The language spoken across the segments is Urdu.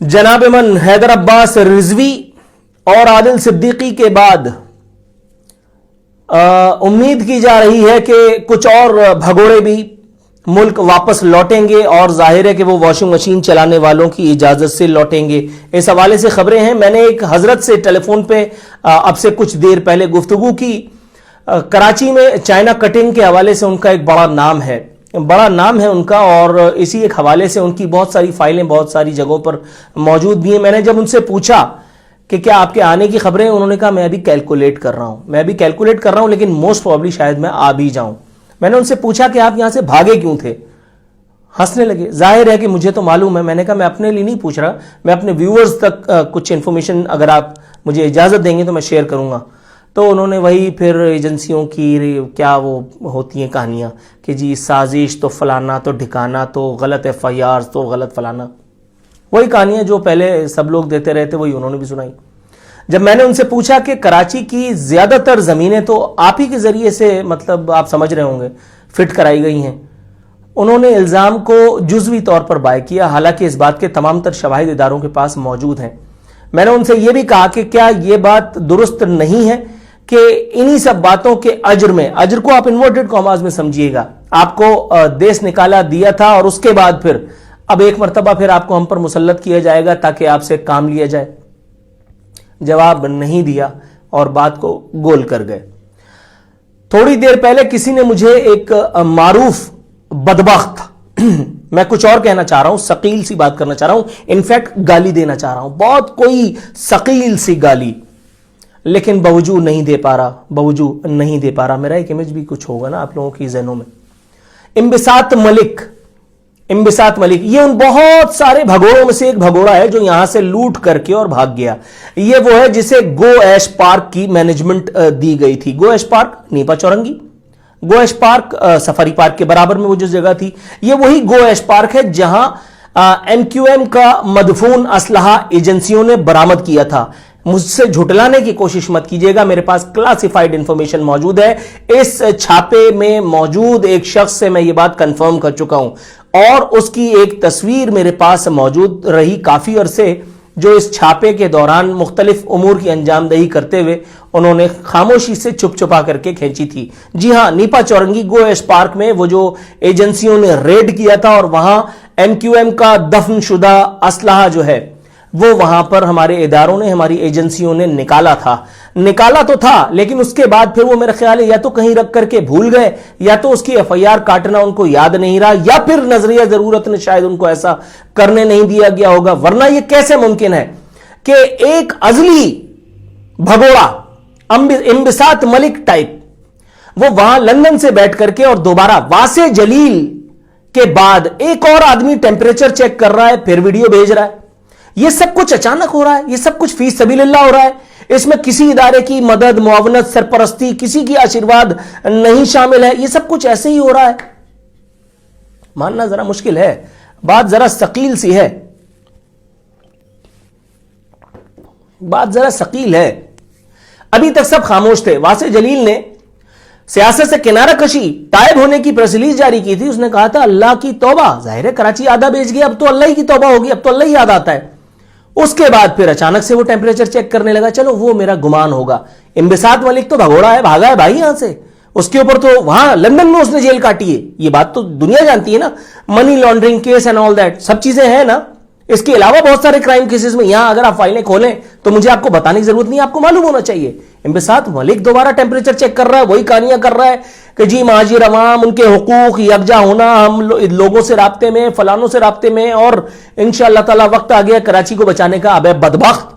جناب من حیدر عباس رضوی اور عادل صدیقی کے بعد امید کی جا رہی ہے کہ کچھ اور بھگوڑے بھی ملک واپس لوٹیں گے اور ظاہر ہے کہ وہ واشنگ مشین چلانے والوں کی اجازت سے لوٹیں گے. اس حوالے سے خبریں ہیں. میں نے ایک حضرت سے ٹیلی فون پہ اب سے کچھ دیر پہلے گفتگو کی. کراچی میں چائنا کٹنگ کے حوالے سے ان کا ایک بڑا نام ہے ان کا, اور اسی ایک حوالے سے ان کی بہت ساری فائلیں بہت ساری جگہوں پر موجود بھی ہیں. میں نے جب ان سے پوچھا کہ کیا آپ کے آنے کی خبریں, انہوں نے کہا میں ابھی کیلکولیٹ کر رہا ہوں لیکن موسٹ پروبلی شاید میں آ بھی جاؤں. میں نے ان سے پوچھا کہ آپ یہاں سے بھاگے کیوں تھے؟ ہنسنے لگے. ظاہر ہے کہ مجھے تو معلوم ہے. میں نے کہا میں اپنے لیے نہیں پوچھ رہا, میں اپنے ویورز تک کچھ انفارمیشن اگر آپ مجھے اجازت دیں گے تو میں شیئر کروں گا. تو انہوں نے وہی پھر ایجنسیوں کی کیا وہ ہوتی ہیں کہانیاں کہ جی سازش تو فلانا تو ڈھکانا تو غلط FIR تو غلط فلانا, وہی کہانیاں جو پہلے سب لوگ دیتے رہتے وہی انہوں نے بھی سنائی. جب میں نے ان سے پوچھا کہ کراچی کی زیادہ تر زمینیں تو آپ ہی کے ذریعے سے, مطلب آپ سمجھ رہے ہوں گے, فٹ کرائی گئی ہیں, انہوں نے الزام کو جزوی طور پر بائے کیا, حالانکہ اس بات کے تمام تر شواہد اداروں کے پاس موجود ہیں. میں نے ان سے یہ بھی کہا کہ کیا یہ بات درست نہیں ہے کہ انہی سب باتوں کے اجر کو آپ انورٹڈ کاماز میں سمجھیے گا, آپ کو دیس نکالا دیا تھا اور اس کے بعد پھر اب ایک مرتبہ پھر آپ کو ہم پر مسلط کیا جائے گا تاکہ آپ سے کام لیا جائے. جواب نہیں دیا اور بات کو گول کر گئے. تھوڑی دیر پہلے کسی نے مجھے ایک معروف بدبخت میں کچھ اور کہنا چاہ رہا ہوں, ثقیل سی بات کرنا چاہ رہا ہوں, انفیکٹ گالی دینا چاہ رہا ہوں, بہت کوئی ثقیل سی گالی, لیکن باوجود نہیں دے پا رہا. میرا ایک امیج بھی کچھ ہوگا نا آپ لوگوں کی ذہنوں میں. انبساط ملک یہ ان بہت سارے بھگوڑوں میں سے ایک بھگوڑا ہے جو یہاں سے لوٹ کر کے اور بھاگ گیا. یہ وہ ہے جسے گو ایش پارک کی مینجمنٹ دی گئی تھی. گو ایش پارک نیپا چورنگی, گو ایش پارک سفاری پارک کے برابر میں وہ جو جگہ تھی, یہ وہی گو ایش پارک ہے جہاں MQM کا مدفون اسلحہ ایجنسیوں نے برآمد کیا تھا. مجھ سے جھٹلانے کی کوشش مت کیجیے گا, میرے پاس کلاسیفائیڈ انفارمیشن موجود ہے. اس چھاپے میں موجود ایک شخص سے میں یہ بات کنفرم کر چکا ہوں اور اس کی ایک تصویر میرے پاس موجود رہی کافی عرصے, جو اس چھاپے کے دوران مختلف امور کی انجام دہی کرتے ہوئے انہوں نے خاموشی سے چھپ چھپا کر کے کھینچی تھی. جی ہاں, نیپا چورنگی گو ایش پارک میں وہ جو ایجنسیوں نے ریڈ کیا تھا اور وہاں MQM کا دفن شدہ اسلحہ جو ہے وہ وہاں پر ہمارے اداروں نے, ہماری ایجنسیوں نے نکالا تو تھا, لیکن اس کے بعد پھر وہ میرا خیال ہے یا تو کہیں رکھ کر کے بھول گئے, یا تو اس کی FIR کاٹنا ان کو یاد نہیں رہا, یا پھر نظریہ ضرورت نے شاید ان کو ایسا کرنے نہیں دیا گیا ہوگا. ورنہ یہ کیسے ممکن ہے کہ ایک ازلی بھگوڑا انبساط ملک ٹائپ وہ وہاں لندن سے بیٹھ کر کے اور دوبارہ واسع جلیل کے بعد ایک اور آدمی ٹیمپریچر چیک کر رہا ہے, پھر ویڈیو بھیج رہا ہے. یہ سب کچھ اچانک ہو رہا ہے, یہ سب کچھ فی سبیل اللہ ہو رہا ہے. اس میں کسی ادارے کی مدد, معاونت, سرپرستی, کسی کی آشیرواد نہیں شامل ہے. یہ سب کچھ ایسے ہی ہو رہا ہے. ماننا ذرا مشکل ہے, بات ذرا ثقیل سی ہے, بات ذرا ثقیل ہے. ابھی تک سب خاموش تھے. واسع جلیل نے سیاست سے کنارہ کشی تائب ہونے کی پریس ریلیز جاری کی تھی. اس نے کہا تھا اللہ کی توبہ, ظاہر ہے کراچی آدھا بیچ گیا, اب تو اللہ ہی کی توبہ ہوگی, اب تو اللہ ہی یاد آتا ہے. اس کے بعد پھر اچانک سے وہ ٹیمپریچر چیک کرنے لگا. چلو وہ میرا گمان ہوگا, انبساط ملک تو بھگوڑا ہے, بھاگا ہے بھائی یہاں سے. اس کے اوپر تو وہاں لندن میں اس نے جیل کاٹی ہے, یہ بات تو دنیا جانتی ہے نا. Money laundering case and all that سب چیزیں ہیں نا. اس کے علاوہ بہت سارے کرائم کیسز میں یہاں اگر آپ فائلیں کھولیں تو مجھے آپ کو بتانے کی ضرورت نہیں, آپ کو معلوم ہونا چاہیے. انبساط ملک دوبارہ ٹیمپریچر چیک کر رہا ہے, وہی کہانیاں کر رہا ہے کہ جی مہاجر عوام, ان کے حقوق یکجا ہونا, ہم لوگوں سے رابطے میں, فلانوں سے رابطے میں, اور انشاءاللہ تعالی وقت آ گیا کراچی کو بچانے کا. ابے بدبخت,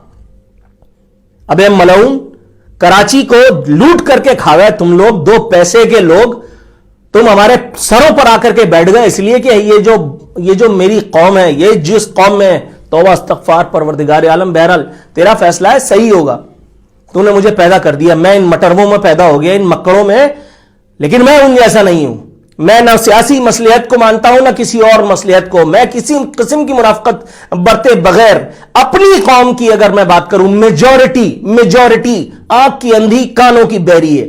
ابے ملعون, کراچی کو لوٹ کر کے کھا گئے تم لوگ, 2 پیسے کے لوگ. تم ہمارے سروں پر آ کر کے بیٹھ گئے اس لیے کہ یہ جو میری قوم ہے, یہ جس قوم میں, توبہ استغفار پروردگار عالم, بہرحال تیرا فیصلہ ہے, صحیح ہوگا. تو نے مجھے پیدا کر دیا, میں ان مٹروں میں پیدا ہو گیا, ان مکڑوں میں, لیکن میں ان جیسا نہیں ہوں. میں نہ سیاسی مصلحت کو مانتا ہوں نہ کسی اور مصلحت کو. میں کسی قسم کی منافقت برتے بغیر اپنی قوم کی اگر میں بات کروں, میجورٹی آنکھ کی اندھی کانوں کی بہری ہے.